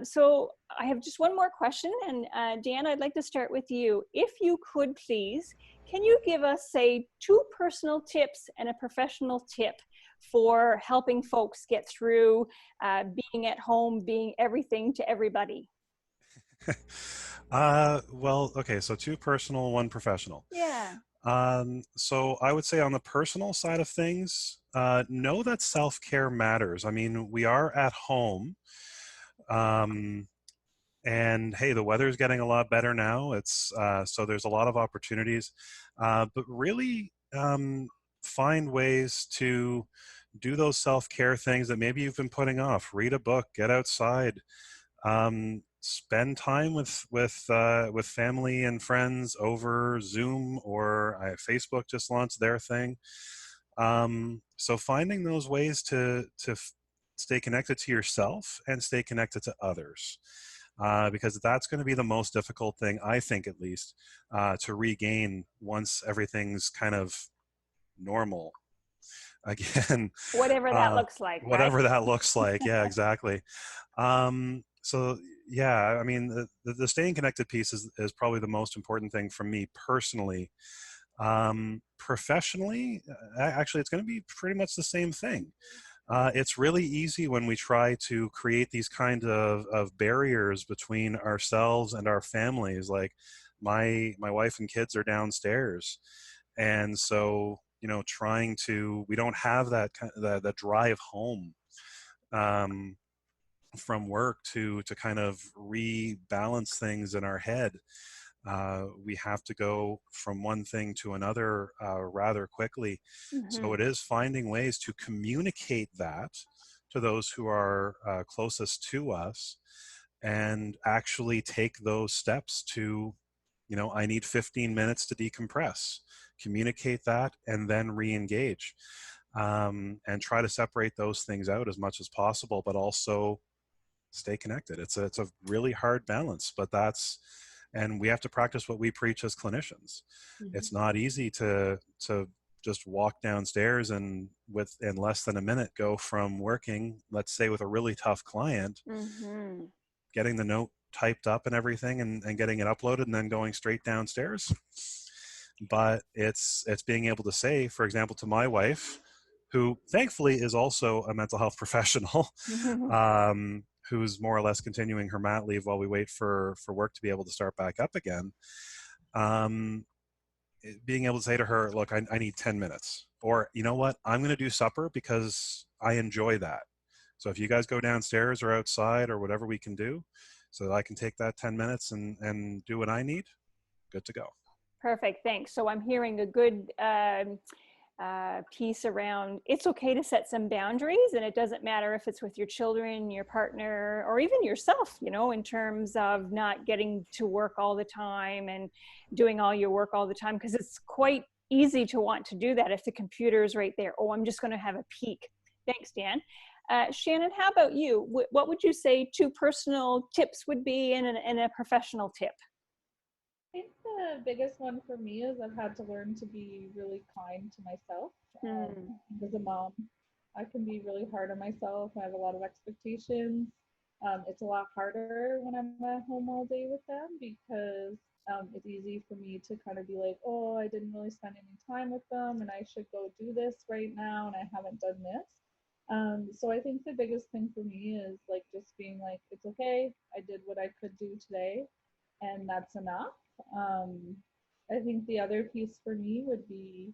So I have just one more question, and Dan, I'd like to start with you. If you could please, can you give us, say, two personal tips and a professional tip for helping folks get through being at home, being everything to everybody? Well, okay, so two personal, one professional. Yeah. So I would say on the personal side of things, know that self-care matters. I mean, we are at home, um, and hey, the weather's getting a lot better now. It's so there's a lot of opportunities, but really find ways to do those self-care things that maybe you've been putting off. Read a book, get outside, spend time with family and friends over Zoom or Facebook just launched their thing. So finding those ways to stay connected to yourself and stay connected to others. Because that's going to be the most difficult thing, I think, at least, to regain once everything's kind of normal again. Whatever that looks like, right? Whatever that looks like. Yeah, exactly. So yeah, I mean, the staying connected piece is probably the most important thing for me personally. Professionally, actually, it's going to be pretty much the same thing. It's really easy when we try to create these kind of barriers between ourselves and our families. Like my wife and kids are downstairs, and so trying to we don't have that drive home um, from work to kind of rebalance things in our head. We have to go from one thing to another rather quickly. So Mm-hmm. it is finding ways to communicate that to those who are closest to us and actually take those steps to, I need 15 minutes to decompress, communicate that, and then re engage. And try to separate those things out as much as possible, but also stay connected. It's a really hard balance, but and we have to practice what we preach as clinicians. Mm-hmm. It's not easy to just walk downstairs and in less than a minute go from working, let's say with a really tough client, Mm-hmm. getting the note typed up and everything and getting it uploaded and then going straight downstairs. But it's being able to say, for example, to my wife, who thankfully is also a mental health professional, who's more or less continuing her mat leave while we wait for work to be able to start back up again. Um, Being able to say to her, look, I need 10 minutes. Or, you know what? I'm going to do supper because I enjoy that. So if you guys go downstairs or outside or whatever we can do so that I can take that 10 minutes and do what I need, good to go. Perfect. Thanks. So I'm hearing a good piece around it's okay to set some boundaries, and it doesn't matter if it's with your children, your partner, or even yourself, in terms of not getting to work all the time and doing all your work all the time, because it's quite easy to want to do that if the computer is right there. Oh, I'm just going to have a peek. Thanks, Dan. Shannon, how about you? What would you say two personal tips would be and a professional tip? I think the biggest one for me is I've had to learn to be really kind to myself. Hmm. As a mom, I can be really hard on myself. I have a lot of expectations. It's a lot harder when I'm at home all day with them because it's easy for me to kind of be like, oh, I didn't really spend any time with them and I should go do this right now and I haven't done this. So I think the biggest thing for me is like just being like, it's okay. I did what I could do today and that's enough. Um, I think the other piece for me would be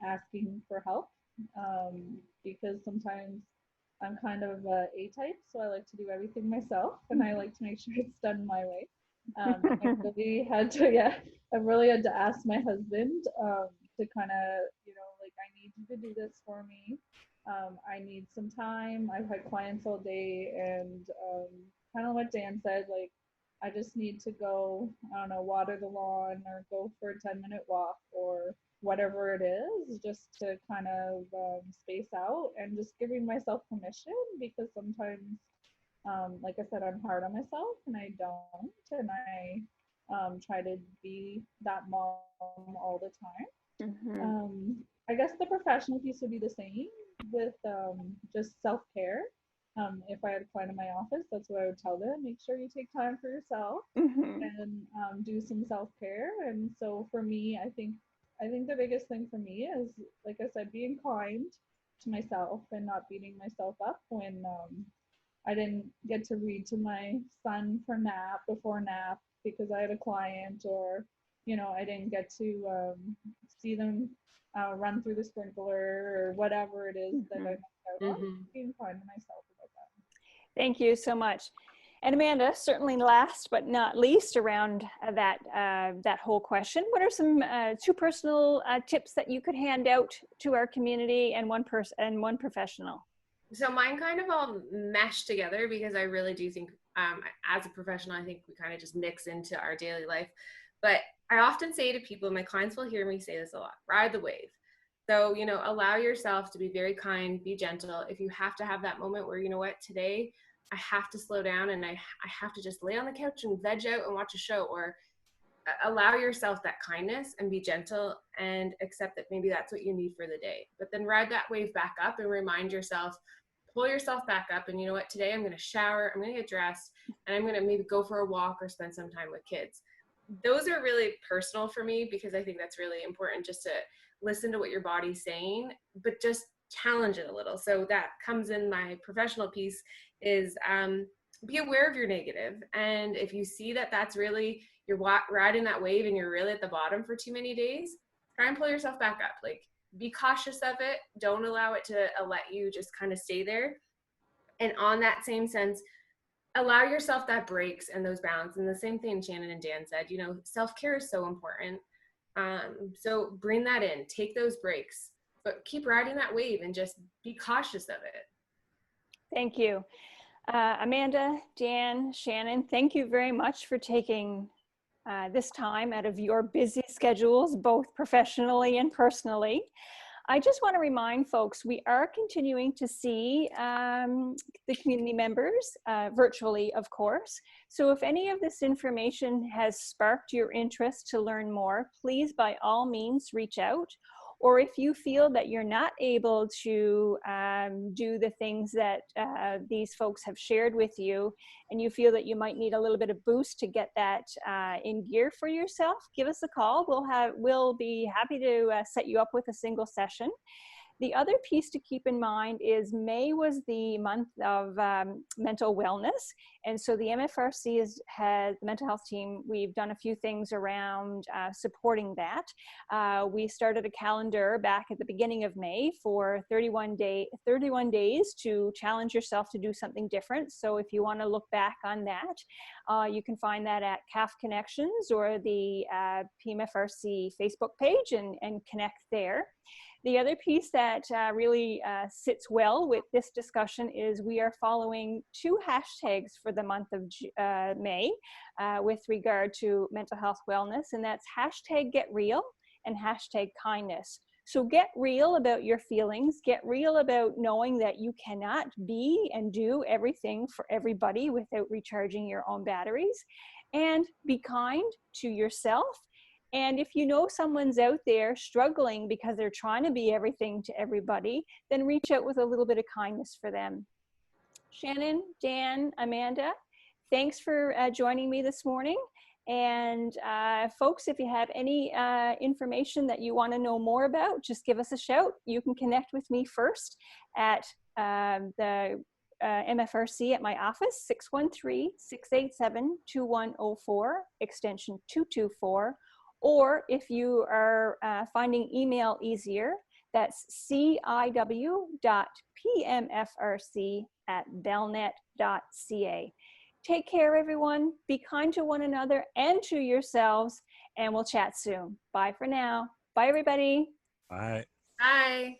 asking for help because sometimes I'm kind of A type, so I like to do everything myself, and I like to make sure it's done my way. I really had to, yeah, I really had to ask my husband to kind of, like I need you to do this for me. I need some time. I've had clients all day, and kind of what Dan said, like I just need to go, I don't know, water the lawn or go for a 10-minute walk or whatever it is, just to kind of space out and just giving myself permission because sometimes, like I said, I'm hard on myself and I don't. And I try to be that mom all the time. Mm-hmm. I guess the professional piece would be the same with just self care. If I had a client in my office, that's what I would tell them. Make sure you take time for yourself Mm-hmm. and do some self-care. And so for me, I think the biggest thing for me is, like I said, being kind to myself and not beating myself up when I didn't get to read to my son for nap before nap because I had a client, or I didn't get to see them run through the sprinkler or whatever it is that I missed out on. Being kind to myself about that. Thank you so much. And Amanda, certainly last but not least around that whole question, what are some two personal tips that you could hand out to our community, and one professional? So mine kind of all mesh together because I really do think as a professional, I think we kind of just mix into our daily life. But I often say to people, my clients will hear me say this a lot: ride the wave. So, allow yourself to be very kind, be gentle. If you have to have that moment where, today I have to slow down and I have to just lay on the couch and veg out and watch a show, or allow yourself that kindness and be gentle and accept that maybe that's what you need for the day. But then ride that wave back up and remind yourself, pull yourself back up, and today I'm going to shower, I'm going to get dressed, and I'm going to maybe go for a walk or spend some time with kids. Those are really personal for me because I think that's really important, just to listen to what your body's saying, but just challenge it a little. So that comes in my professional piece is be aware of your negative. And if you see that that's really, you're riding that wave and you're really at the bottom for too many days, try and pull yourself back up. Like, be cautious of it. Don't allow it to let you just kind of stay there. And on that same sense, allow yourself that breaks and those balance. And the same thing Shannon and Dan said, self-care is so important. So bring that in, take those breaks, but keep riding that wave and just be cautious of it. Thank you. Amanda, Dan, Shannon, thank you very much for taking this time out of your busy schedules, both professionally and personally. I just want to remind folks, we are continuing to see the community members virtually, of course. So if any of this information has sparked your interest to learn more, please by all means reach out. Or if you feel that you're not able to do the things that these folks have shared with you, and you feel that you might need a little bit of boost to get that in gear for yourself, give us a call. We'll be happy to set you up with a single session. The other piece to keep in mind is May was the month of mental wellness. And so the MFRC has the mental health team. We've done a few things around supporting that. We started a calendar back at the beginning of May for 31 days to challenge yourself to do something different. So if you want to look back on that, you can find that at CAF Connections or the PMFRC Facebook page and connect there. The other piece that really sits well with this discussion is we are following two hashtags for the month of May with regard to mental health wellness, and that's hashtag Get Real and hashtag Kindness. So get real about your feelings, get real about knowing that you cannot be and do everything for everybody without recharging your own batteries, and be kind to yourself. And if you know someone's out there struggling because they're trying to be everything to everybody, then reach out with a little bit of kindness for them. Shannon, Dan, Amanda, thanks for joining me this morning. And folks, if you have any information that you want to know more about, just give us a shout. You can connect with me first at the MFRC at my office, 613-687-2104, extension 224. Or if you are finding email easier, that's ciw.pmfrc@belnet.ca. Take care, everyone. Be kind to one another and to yourselves, and we'll chat soon. Bye for now. Bye, everybody. Bye. Bye.